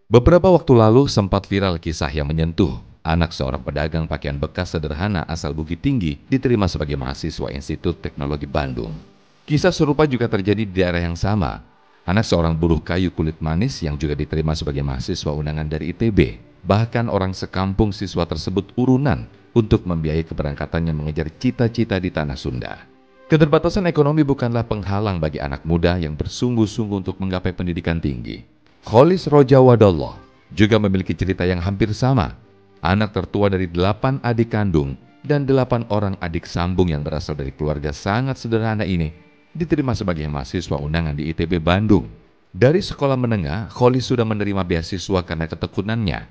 Beberapa waktu lalu sempat viral kisah yang menyentuh. Anak seorang pedagang pakaian bekas sederhana asal Bukit Tinggi diterima sebagai mahasiswa Institut Teknologi Bandung. Kisah serupa juga terjadi di daerah yang sama. Anak seorang buruh kayu kulit manis yang juga diterima sebagai mahasiswa undangan dari ITB. Bahkan orang sekampung siswa tersebut urunan untuk membiayai keberangkatannya mengejar cita-cita di tanah Sunda. Keterbatasan ekonomi bukanlah penghalang bagi anak muda yang bersungguh-sungguh untuk menggapai pendidikan tinggi. Kholis Roja Wadallah juga memiliki cerita yang hampir sama. Anak tertua dari 8 adik kandung dan 8 orang adik sambung yang berasal dari keluarga sangat sederhana ini diterima sebagai mahasiswa undangan di ITB Bandung. Dari sekolah menengah, Kholis sudah menerima beasiswa karena ketekunannya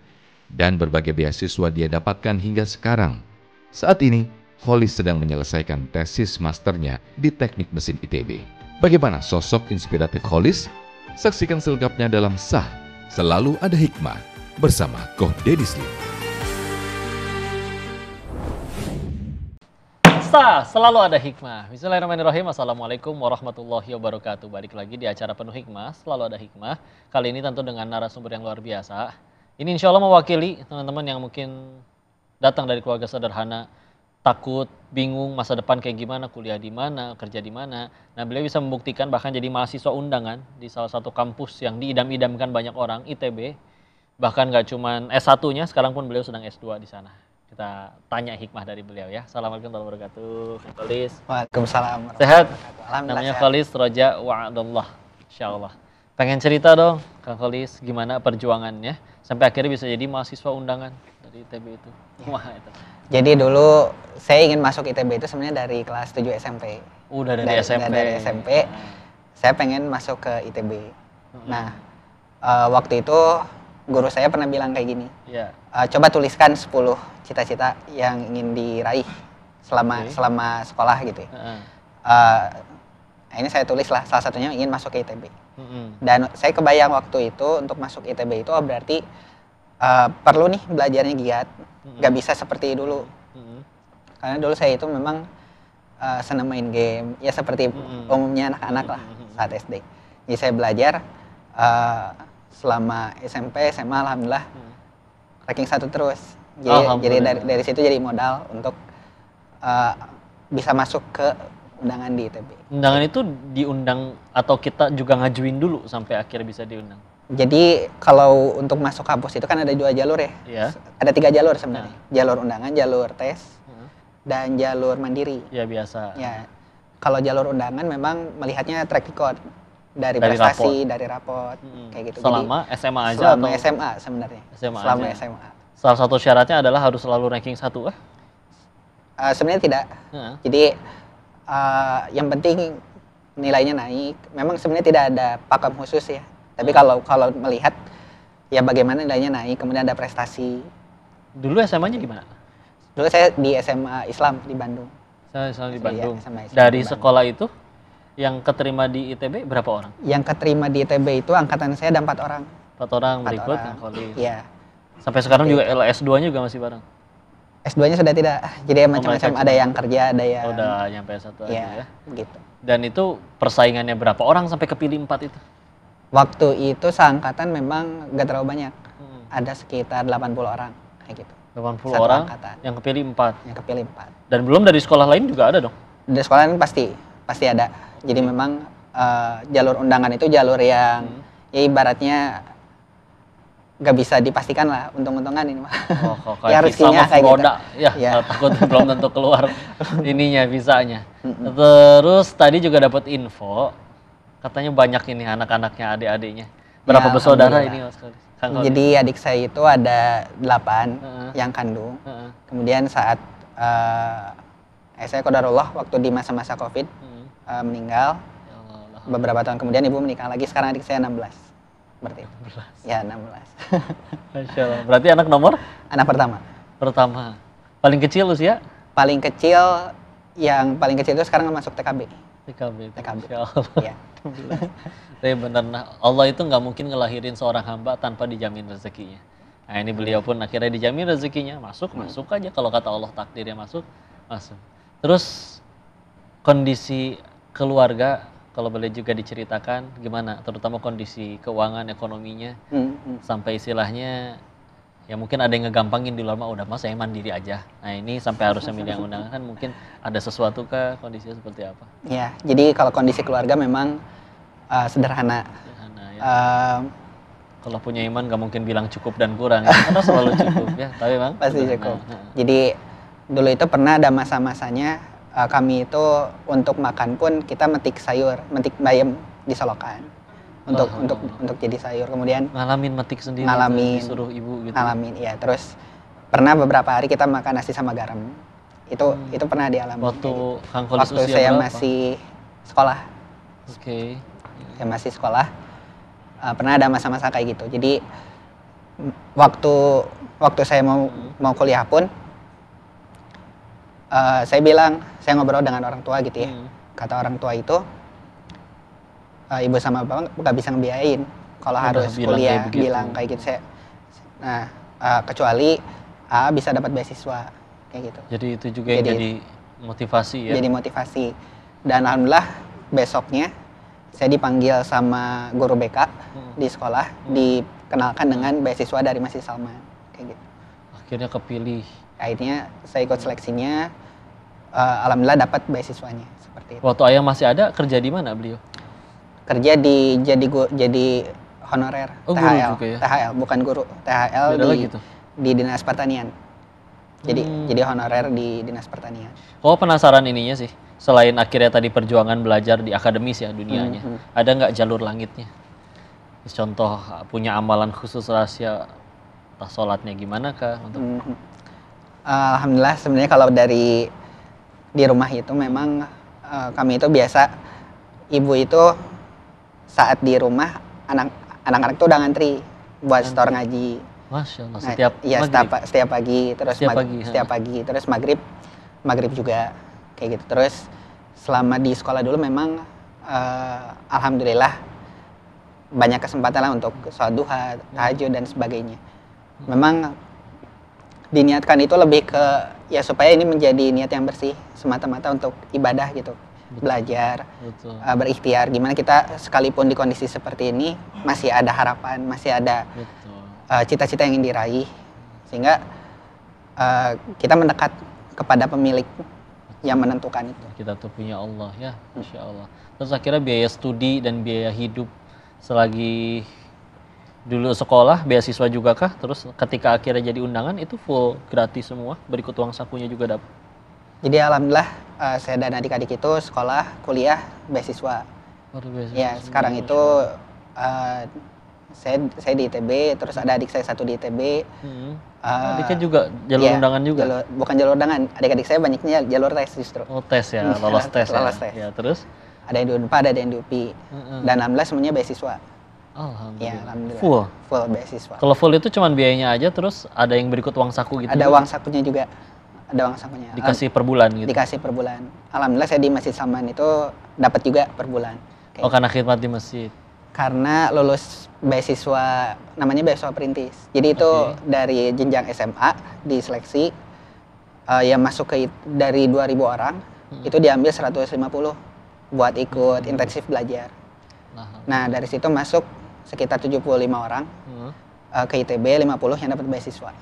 dan berbagai beasiswa dia dapatkan hingga sekarang. Saat ini, Kholis sedang menyelesaikan tesis masternya di Teknik Mesin ITB. Bagaimana sosok inspiratif Kholis? Saksikan selengkapnya dalam Sah, Selalu Ada Hikmah bersama Koh Deddy Slim. Sah, selalu ada hikmah. Bismillahirrahmanirrahim. Assalamualaikum warahmatullahi wabarakatuh. Balik lagi di acara penuh hikmah, selalu ada hikmah. Kali ini tentu dengan narasumber yang luar biasa. Ini insya Allah mewakili teman-teman yang mungkin datang dari keluarga sederhana, takut, bingung masa depan kayak gimana, kuliah di mana, kerja di mana. Nah, beliau bisa membuktikan bahkan jadi mahasiswa undangan di salah satu kampus yang diidam-idamkan banyak orang, ITB. Bahkan gak cuman S1-nya, sekarang pun beliau sedang S2 di sana. Kita tanya hikmah dari beliau ya. Assalamualaikum warahmatullahi wabarakatuh. Kang Kholis. Waalaikumsalam. Sehat? Alhamdulillah Namanya sehat. Kholis Roja Wa'adullah. Insyaallah. Pengen cerita dong, Kang Kholis, gimana perjuangannya sampai akhirnya bisa jadi mahasiswa undangan dari ITB itu. Wah, itu. Jadi dulu saya ingin masuk ITB itu sebenarnya dari kelas 7 SMP. Udah dari SMP. Dari SMP, saya pengen masuk ke ITB. Nah, waktu itu guru saya pernah bilang kayak gini. Iya. Coba tuliskan 10 cita-cita yang ingin diraih selama sekolah gitu ya. Ini saya tulis lah, salah satunya ingin masuk ke ITB. Dan saya kebayang waktu itu untuk masuk ITB itu berarti perlu nih belajarnya giat, nggak bisa seperti dulu. Karena dulu saya itu memang senang main game, ya seperti umumnya anak-anak lah saat SD. Jadi saya belajar selama SMP, SMA, alhamdulillah ranking 1 terus. Jadi dari situ jadi modal untuk bisa masuk ke undangan di ITB. Undangan itu diundang atau kita juga ngajuin dulu sampai akhirnya bisa diundang? Jadi kalau untuk masuk kampus itu kan ada 2 jalur ya. Iya. Ada 3 jalur sebenarnya. Jalur undangan, jalur tes, dan jalur mandiri. Ya biasa. Ya. Kalau jalur undangan memang melihatnya track record dari prestasi, dari raport, kayak gitu. Selama Jadi, SMA aja selama atau? SMA sebenarnya. Selama SMA. Salah satu syaratnya adalah harus selalu ranking 1 sebenarnya tidak. Jadi yang penting nilainya naik. Memang sebenarnya tidak ada pakem khusus ya. Tapi kalau melihat ya bagaimana nilainya naik, kemudian ada prestasi. Dulu SMA-nya di mana? Dulu saya di SMA Islam di Bandung. Saya di Bandung. SMA Islam Dari di Bandung. sekolah itu yang keterima di ITB berapa orang? Yang keterima di ITB itu angkatan saya ada 4 orang. 4 orang berikut Kang Kholis. Iya. Sampai sekarang juga S2-nya juga masih bareng? S2-nya sudah tidak. Jadi macam-macam, ada yang kerja, ada yang... Udah nyampe S1 aja ya? Gitu. Dan itu persaingannya berapa orang sampai kepilih 4 itu? Waktu itu seangkatan memang gak terlalu banyak. Ada sekitar 80 orang, kayak gitu. 80 Satu orang angkatan. yang kepilih 4? Yang kepilih 4. Dan belum dari sekolah lain juga ada dong? Dari sekolah lain pasti ada. Jadi memang jalur undangan itu jalur yang ya ibaratnya gak bisa dipastikan lah untung-untungan ini mah. Oh, kayak visa mah roda ya. Takut belum tentu keluar ininya visanya. Terus tadi juga dapat info katanya banyak ini anak-anaknya, adik-adiknya. Berapa Ya, bersaudara ini Mas Kholis? Jadi adik saya itu ada 8 yang kandung. Kemudian saat saya qadarullah waktu di masa-masa Covid meninggal. Beberapa tahun kemudian ibu menikah lagi, sekarang adik saya 16. Berarti 16. Ya 16. Masya Allah. Berarti anak nomor? Anak pertama. Pertama. Paling kecil usia? Paling kecil, yang paling kecil itu sekarang masuk TKB. TKB. TKB. Masya Allah. Iya. Tapi benar, Allah itu nggak mungkin ngelahirin seorang hamba tanpa dijamin rezekinya. Nah ini beliau pun akhirnya dijamin rezekinya, masuk aja. Kalau kata Allah takdirnya masuk. Terus kondisi keluarga kalau boleh juga diceritakan gimana, terutama kondisi keuangan ekonominya sampai istilahnya ya mungkin ada yang ngegampangin di luar mah udah mas saya mandiri aja. Nah ini sampai harusnya milih yang undangan kan mungkin ada sesuatu kah kondisinya seperti apa? Ya, jadi kalau kondisi keluarga memang sederhana. Sederhana ya. Kalau punya iman gak mungkin bilang cukup dan kurang ya, karena selalu cukup ya. Tapi bang pasti cukup. Jadi dulu itu pernah ada masa-masanya kami itu untuk makan pun kita metik sayur, metik bayam di solokan. Untuk jadi sayur, kemudian ngalamin metik sendiri, disuruh ibu gitu. Ngalamin, iya. Terus pernah beberapa hari kita makan nasi sama garam. Itu pernah dialami. Waktu Kang Kolis waktu saya berapa? Masih sekolah. Oke. Saya masih sekolah. Pernah ada masa-masa kayak gitu. Jadi waktu saya mau kuliah pun saya bilang, saya ngobrol dengan orang tua gitu ya. Kata orang tua itu, ibu sama bapak nggak bisa ngebiayain kalau harus kuliah, bilang kayak gitu. Nah, kecuali bisa dapat beasiswa kayak gitu. Jadi itu juga yang jadi motivasi ya. Jadi motivasi. Dan alhamdulillah besoknya saya dipanggil sama guru BK di sekolah, dikenalkan dengan beasiswa dari Masjid Salman kayak gitu. Akhirnya kepilih. Akhirnya saya ikut seleksinya, alhamdulillah dapat beasiswanya seperti itu. Waktu ayah masih ada kerja di mana beliau? Kerja jadi honorer, THL, juga ya? THL bukan guru, THL di Dinas Pertanian. Jadi honorer di Dinas Pertanian. Oh penasaran ininya sih, selain akhirnya tadi perjuangan belajar di akademis ya dunianya, ada nggak jalur langitnya? Contoh punya amalan khusus rahasia sholatnya gimana kah? Alhamdulillah sebenarnya kalau di rumah itu memang kami itu biasa, ibu itu saat di rumah anak-anak tuh udah ngantri buat store ngaji. Masya Allah, setiap pagi, terus setiap pagi, terus maghrib juga kayak gitu. Terus selama di sekolah dulu memang alhamdulillah banyak kesempatan lah untuk sholat duha, tahajud dan sebagainya. Memang diniatkan itu lebih ke ya supaya ini menjadi niat yang bersih semata-mata untuk ibadah gitu. Belajar, berikhtiar gimana kita sekalipun di kondisi seperti ini masih ada harapan, masih ada cita-cita yang ingin diraih, sehingga kita mendekat kepada pemilik yang menentukan itu. Kita tuh punya Allah ya, Masya Allah. Terus akhirnya biaya studi dan biaya hidup selagi dulu sekolah, beasiswa juga kah? Terus ketika akhirnya jadi undangan itu full gratis semua, berikut uang sakunya juga dapat? Jadi alhamdulillah saya dan adik-adik itu sekolah, kuliah, beasiswa. Ya sekarang itu saya di ITB, terus ada adik saya satu di ITB. Adiknya juga jalur undangan juga? Bukan jalur undangan, adik-adik saya banyaknya jalur tes justru. Oh tes ya, lolos tes ya. Lolos tes. Ya, terus? Ada yang di UNPAD, ada yang di UPI. Dan alhamdulillah semuanya beasiswa. Alhamdulillah. Ya, alhamdulillah. Full beasiswa. Kalau full itu cuman biayanya aja, terus ada yang berikut uang saku gitu? Ada juga? Uang sakunya juga. Ada uang sakunya. Dikasih per bulan gitu? Dikasih per bulan. Alhamdulillah saya di Masjid Salman itu dapat juga per bulan. Karena khidmat di masjid? Karena lulus beasiswa, namanya beasiswa perintis. Jadi itu dari jenjang SMA diseleksi, yang masuk dari 2.000 orang, itu diambil 150 buat ikut intensif belajar. Nah dari situ masuk sekitar 75 orang ke ITB, 50 yang dapat beasiswa.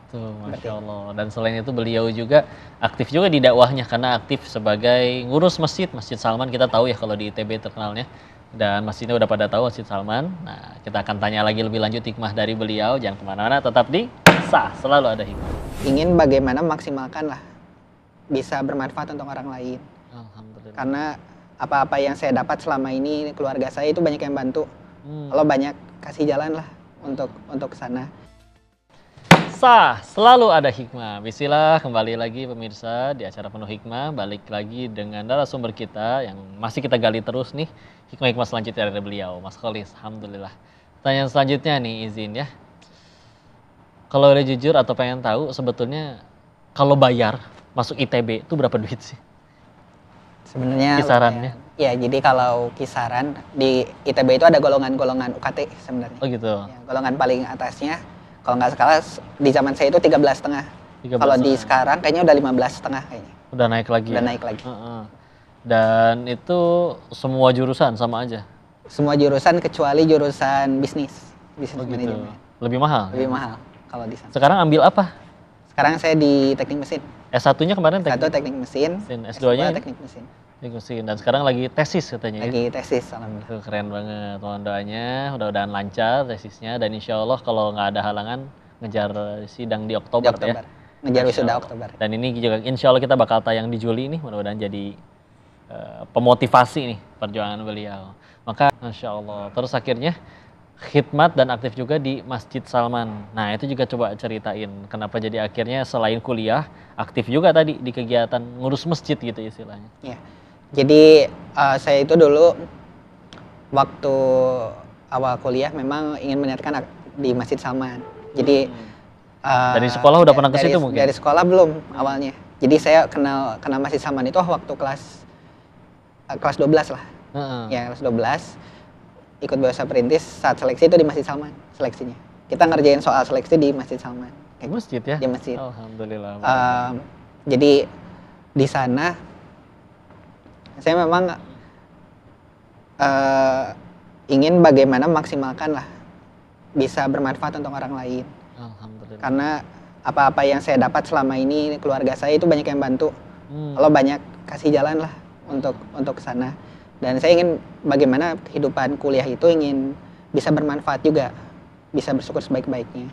Tuh, Masya Allah. Dan selain itu beliau juga aktif juga di dakwahnya, karena aktif sebagai ngurus Masjid Salman. Kita tahu ya kalau di ITB terkenalnya, dan masjidnya udah pada tahu Masjid Salman. Nah kita akan tanya lagi lebih lanjut hikmah dari beliau. Jangan kemana-mana, tetap di Sah, selalu ada hikmah. Ingin bagaimana maksimalkan lah, bisa bermanfaat untuk orang lain. Alhamdulillah. Karena apa-apa yang saya dapat selama ini, keluarga saya itu banyak yang bantu. Kalau banyak kasih jalan lah untuk sana. Sah, selalu ada hikmah. Bismillah, kembali lagi pemirsa di acara Penuh Hikmah. Balik lagi dengan narasumber kita yang masih kita gali terus nih. Hikmah-hikmah selanjutnya dari beliau, Mas Kholis. Alhamdulillah. Pertanyaan selanjutnya nih, izin ya. Kalau udah jujur atau pengen tahu, sebetulnya kalau bayar masuk ITB itu berapa duit sih? Sebenarnya kisarannya? Ya, jadi kalau kisaran di ITB itu ada golongan-golongan UKT sebenarnya. Oh gitu. Ya, golongan paling atasnya, kalau nggak salah di zaman saya itu 13,5. Kalau di sekarang kayaknya udah 15,5 kayaknya. Udah naik lagi. Udah naik lagi. Dan itu semua jurusan sama aja? Semua jurusan kecuali jurusan bisnis manajemen. Lebih mahal? Lebih mahal kalau di sana. Sekarang ambil apa? Sekarang saya di teknik mesin. S1-nya kemarin teknik mesin. S2-nya teknik mesin. Teknik mesin. Dan sekarang lagi tesis katanya. Lagi tesis, alhamdulillah. Keren banget, mohon doanya. Mudah-mudahan lancar tesisnya dan insya Allah kalau nggak ada halangan ngejar sidang di Oktober, ya. Ngejar wisuda Oktober. Dan ini juga insya Allah kita bakal tayang di Juli nih, mudah-mudahan jadi pemotivasi nih perjuangan beliau. Maka Masya Allah. Terus akhirnya khidmat dan aktif juga di Masjid Salman. Nah itu juga coba ceritain kenapa jadi akhirnya selain kuliah aktif juga tadi di kegiatan ngurus masjid gitu istilahnya. Iya. Jadi saya itu dulu waktu awal kuliah memang ingin meniatkan di Masjid Salman. Jadi dari sekolah udah pernah ke situ mungkin? Dari sekolah belum awalnya. Jadi saya kenal Masjid Salman itu waktu kelas 12 lah. Ya kelas 12 ikut bahasa perintis saat seleksi itu di Masjid Salman seleksinya. Kita ngerjain soal seleksi di Masjid Salman. Di masjid ya? Di masjid. Alhamdulillah. Jadi di sana saya memang ingin bagaimana maksimalkan lah bisa bermanfaat untuk orang lain. Alhamdulillah. Karena apa-apa yang saya dapat selama ini keluarga saya itu banyak yang bantu. Kalau banyak kasih jalan lah untuk ke sana. Dan saya ingin bagaimana kehidupan kuliah itu ingin bisa bermanfaat juga, bisa bersyukur sebaik-baiknya.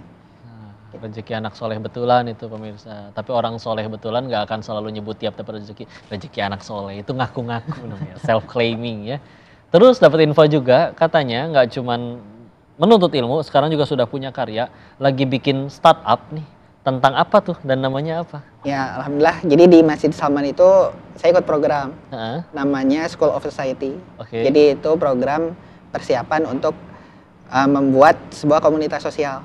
Rezeki anak soleh betulan itu pemirsa. Tapi orang soleh betulan nggak akan selalu nyebut tiap rezeki anak soleh. Itu ngaku-ngaku namanya, self-claiming ya. Terus dapat info juga katanya nggak cuman menuntut ilmu, sekarang juga sudah punya karya, lagi bikin startup nih. Tentang apa tuh dan namanya apa? Ya alhamdulillah. Jadi di Masjid Salman itu saya ikut program namanya School of Society. Jadi itu program persiapan untuk membuat sebuah komunitas sosial.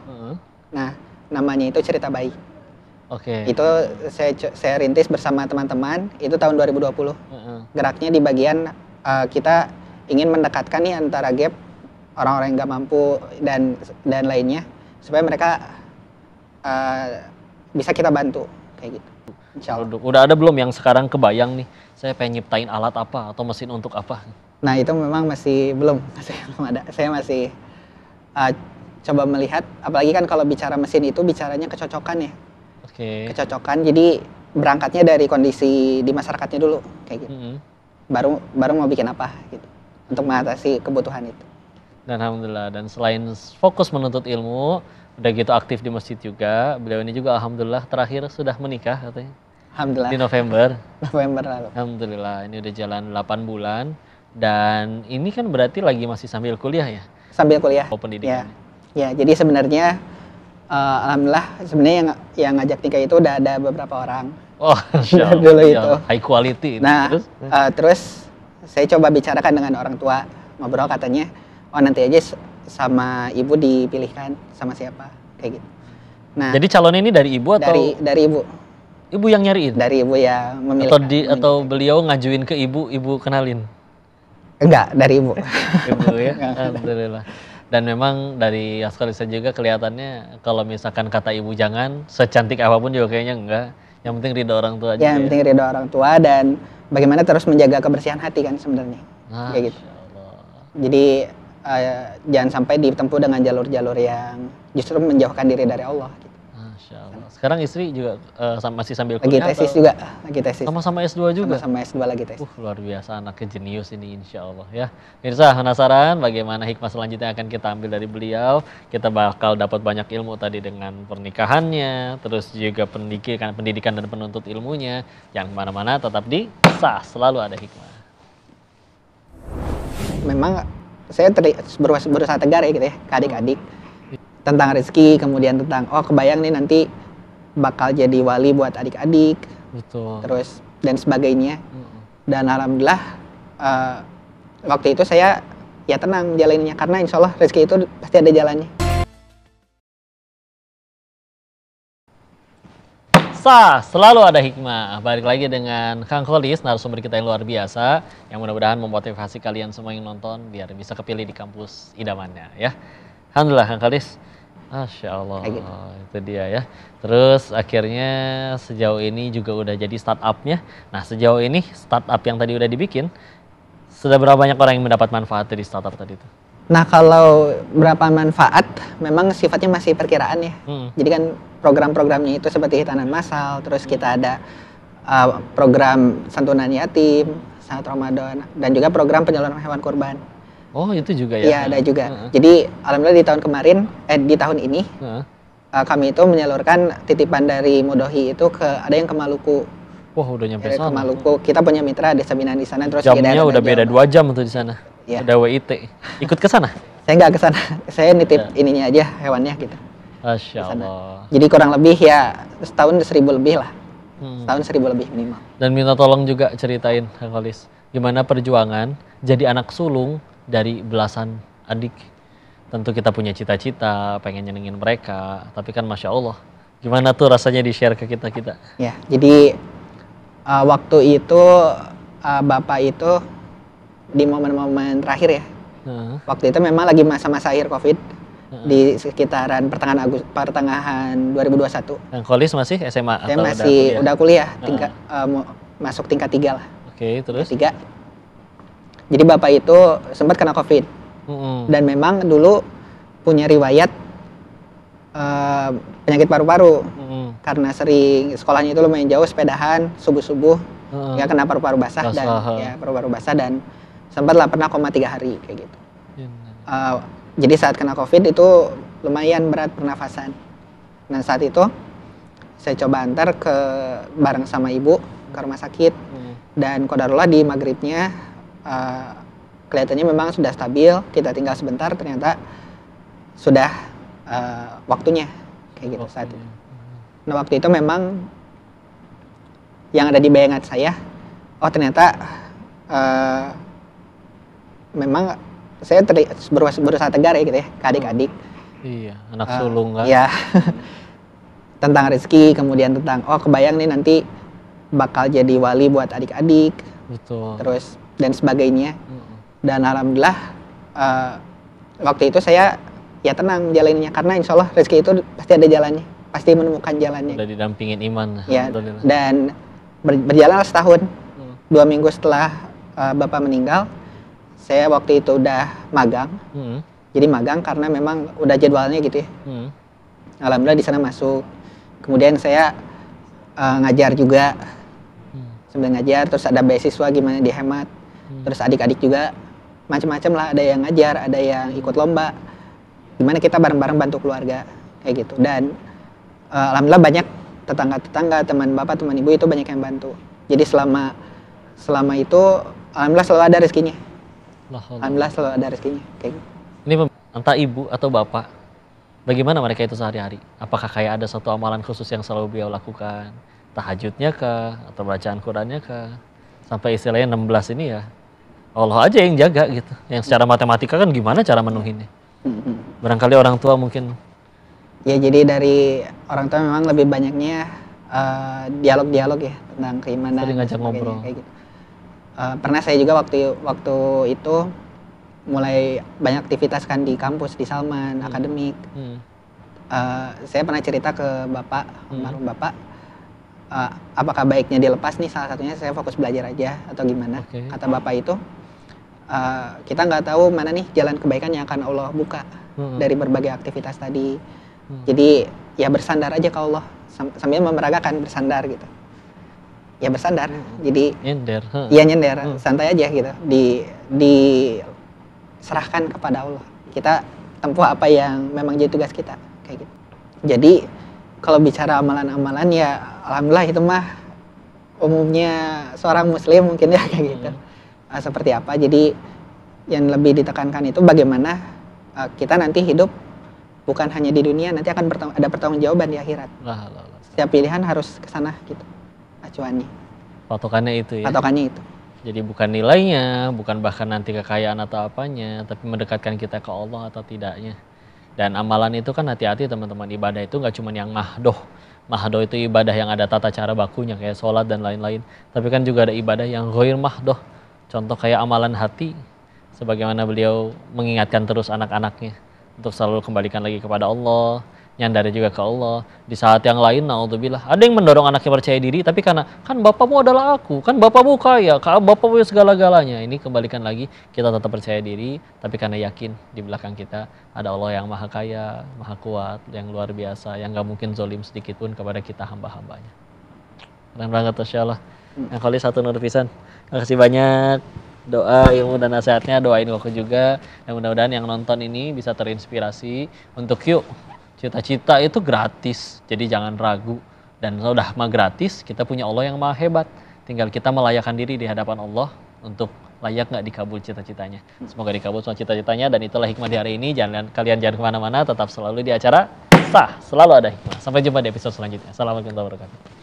Nah namanya itu Cerita Baik. Itu saya rintis bersama teman-teman itu tahun 2020. Geraknya di bagian kita ingin mendekatkan nih antara gap orang-orang yang nggak mampu dan lainnya supaya mereka bisa kita bantu kayak gitu. Insyaallah. Udah ada belum yang sekarang kebayang nih? Saya pengen nyiptain alat apa atau mesin untuk apa? Nah itu memang masih belum ada. Saya masih coba melihat. Apalagi kan kalau bicara mesin itu bicaranya kecocokan ya. Kecocokan. Jadi berangkatnya dari kondisi di masyarakatnya dulu kayak gitu. Baru mau bikin apa gitu untuk mengatasi kebutuhan itu. Dan alhamdulillah. Dan selain fokus menuntut ilmu, udah gitu aktif di masjid juga. Beliau ini juga alhamdulillah terakhir sudah menikah katanya. Alhamdulillah. Di November lalu. Alhamdulillah ini udah jalan 8 bulan. Dan ini kan berarti lagi masih sambil kuliah ya? Sambil kuliah. Pendidikan. Ya, jadi sebenarnya alhamdulillah sebenarnya yang ngajak nikah itu udah ada beberapa orang. Oh, dulu itu. High quality. Nah, terus saya coba bicarakan dengan orang tua, ngobrol katanya, oh nanti aja sama ibu dipilihkan sama siapa kayak gitu. Nah, jadi calon ini dari ibu atau dari ibu? Ibu yang nyariin? Dari ibu yang memilih. Atau beliau ngajuin ke ibu kenalin? Enggak, dari ibu. Ibu ya, alhamdulillah. Dan memang dari Askalisa juga kelihatannya kalau misalkan kata ibu jangan, secantik apapun juga kayaknya enggak. Yang penting ridho orang tua aja. Yang penting ridho orang tua dan bagaimana terus menjaga kebersihan hati kan sebenarnya. Kayak gitu. Jadi jangan sampai ditempuh dengan jalur-jalur yang justru menjauhkan diri dari Allah. Gitu. Masya Allah. Sekarang istri juga masih sambil kuliah? Lagi tesis juga. Lagi tesis. Sama-sama S2 juga? Sama-sama S2 lagi tesis. Luar biasa, anaknya jenius ini insya Allah ya. Mirsa, penasaran bagaimana hikmah selanjutnya akan kita ambil dari beliau. Kita bakal dapat banyak ilmu tadi dengan pernikahannya, terus juga pendidikan dan penuntut ilmunya. Yang mana-mana tetap di Sah, selalu ada hikmah. Memang saya berusaha tegar ya gitu ya ke adik-adik tentang rezeki, kemudian tentang kebayang nih nanti bakal jadi wali buat adik-adik. Betul. Terus dan sebagainya. Dan alhamdulillah waktu itu saya ya tenang jalaninnya karena insya Allah rezeki itu pasti ada jalannya. Sah, selalu ada hikmah. Balik lagi dengan Kang Kholis, narasumber kita yang luar biasa, yang mudah-mudahan memotivasi kalian semua yang nonton biar bisa kepilih di kampus idamannya ya. Alhamdulillah Kang Kholis. Masya Allah, Kayak gitu. itu dia ya. Terus akhirnya sejauh ini juga udah jadi startupnya. Nah sejauh ini startup yang tadi udah dibikin, sudah berapa banyak orang yang mendapat manfaat dari startup tadi itu? Nah, kalau berapa manfaat memang sifatnya masih perkiraan ya. Jadi kan program-programnya itu seperti hitanan massal, terus kita ada program santunan yatim saat Ramadan, dan juga program penyaluran hewan kurban. Oh itu juga ya? Iya, ada juga. Jadi alhamdulillah di tahun kemarin, di tahun ini kami itu menyalurkan titipan dari Mudohi itu ada yang ke Maluku. Wah udah nyampe Ke sana. Maluku. Kita punya mitra desa binaan di sana, terus Jamnya udah beda 2 jam tuh di sana. Iya. Udah WIT. Ikut ke sana? Saya nggak ke sana. Saya nitip ininya aja, hewannya gitu. Masya Allah. Jadi kurang lebih ya setahun 1.000 lebih lah. Setahun 1.000 lebih minimal. Dan minta tolong juga ceritain Kang Kholis, gimana perjuangan jadi anak sulung dari belasan adik. Tentu kita punya cita-cita, pengen nyenengin mereka, tapi kan Masya Allah. Gimana tuh rasanya di-share ke kita-kita? Ya, jadi waktu itu Bapak itu di momen-momen terakhir ya. Waktu itu memang lagi masa-masa akhir COVID di sekitaran pertengahan 2021. Kang Kholis masih SMA Saya atau masih udah kuliah, kuliah? masuk tingkat 3 lah. Oke, terus? 3. Jadi Bapak itu sempat kena COVID. Dan memang dulu punya riwayat penyakit paru-paru. Karena sering sekolahnya itu lumayan jauh, sepedahan, subuh-subuh, ya kena paru-paru basah dan ya paru-paru basah, dan sempatlah pernah koma 3 hari kayak gitu. Jadi saat kena COVID itu lumayan berat pernafasan. Nah saat itu saya coba antar bareng sama ibu ke rumah sakit, dan qadarullah di maghribnya kelihatannya memang sudah stabil. Kita tinggal sebentar, ternyata sudah waktunya kayak gitu saat itu. Nah waktu itu memang yang ada di bayangan saya, oh ternyata memang saya berusaha tegar ya gitu ya ke adik-adik. Iya, anak sulung kan. Iya. Tentang rezeki, kemudian tentang kebayang nih nanti bakal jadi wali buat adik-adik. Betul. Terus dan sebagainya. Dan alhamdulillah waktu itu saya ya tenang jalaninnya, karena insya Allah rezeki itu pasti ada jalannya, pasti menemukan jalannya. Udah didampingin iman. Ya, dan berjalanlah setahun. 2 minggu setelah Bapak meninggal, saya waktu itu udah magang. Jadi magang karena memang udah jadwalnya gitu ya. Alhamdulillah di sana masuk. Kemudian saya ngajar juga. Sambil ngajar, terus ada beasiswa gimana dihemat. Terus adik-adik juga macam-macam lah, ada yang ngajar, ada yang ikut lomba. Gimana kita bareng-bareng bantu keluarga kayak gitu. Dan alhamdulillah banyak tetangga-tetangga, teman bapak, teman ibu itu banyak yang bantu. Jadi selama itu alhamdulillah selalu ada rezekinya. Alhamdulillah selalu ada rezekinya kayak gitu. Ini entah ibu atau bapak, bagaimana mereka itu sehari-hari? Apakah kayak ada satu amalan khusus yang selalu beliau lakukan? Tahajudnya kah? Atau bacaan Qurannya kah? Sampai istilahnya 16 ini ya Allah aja yang jaga gitu. Yang secara matematika kan gimana cara menuhinnya? Barangkali orang tua mungkin. Ya jadi dari orang tua memang lebih banyaknya dialog-dialog ya tentang keimanan. Sering ngajak ngobrol. Kayak gitu. Pernah saya juga waktu itu mulai banyak aktivitas kan di kampus, di Salman, akademik. Saya pernah cerita ke bapak, almarhum bapak, apakah baiknya dilepas nih, salah satunya saya fokus belajar aja atau gimana. Kata bapak itu, kita nggak tahu mana nih jalan kebaikan yang akan Allah buka dari berbagai aktivitas tadi. Jadi ya bersandar aja ke Allah, sambil memeragakan bersandar gitu. Ya bersandar, jadi nyender. Iya nyender, santai aja gitu. Diserahkan kepada Allah. Kita tempuh apa yang memang jadi tugas kita, kayak gitu. Jadi kalau bicara amalan-amalan ya alhamdulillah itu mah umumnya seorang muslim mungkin ya kayak gitu. Seperti apa? Jadi yang lebih ditekankan itu bagaimana kita nanti hidup bukan hanya di dunia, nanti akan ada pertanggungjawaban di akhirat. Setiap pilihan harus ke sana gitu. Acuannya. Patokannya itu ya. Patokannya itu. Jadi bukan nilainya, bukan bahkan nanti kekayaan atau apanya, tapi mendekatkan kita ke Allah atau tidaknya. Dan amalan itu kan hati-hati teman-teman, ibadah itu nggak cuma yang mahdoh. Mahdoh itu ibadah yang ada tata cara bakunya kayak sholat dan lain-lain. Tapi kan juga ada ibadah yang ghair mahdoh. Contoh kayak amalan hati, sebagaimana beliau mengingatkan terus anak-anaknya. untuk selalu kembalikan lagi kepada Allah, nyandari juga ke Allah. Di saat yang lain, naudzubillah, ada yang mendorong anaknya percaya diri, tapi karena kan bapakmu adalah aku, kan bapakmu kaya, bapakmu segala-galanya. Ini kembalikan lagi, kita tetap percaya diri, tapi karena yakin di belakang kita ada Allah yang maha kaya, maha kuat, yang luar biasa, yang gak mungkin zolim sedikit pun kepada kita hamba-hambanya. Keren banget, Masya Allah. Yang kali satu nur pisan. Makasih banyak. Doa, ilmu, dan nasihatnya doain aku juga. Dan mudah-mudahan yang nonton ini bisa terinspirasi untuk yuk. Cita-cita itu gratis, jadi jangan ragu. Dan sudah mah gratis, kita punya Allah yang maha hebat. Tinggal kita melayakkan diri di hadapan Allah untuk layak nggak dikabul cita-citanya. Semoga dikabul semua cita-citanya, dan itulah hikmah di hari ini. Kalian jangan kemana-mana, tetap selalu di acara Sah, selalu ada hikmah. Sampai jumpa di episode selanjutnya. Assalamualaikum warahmatullahi wabarakatuh.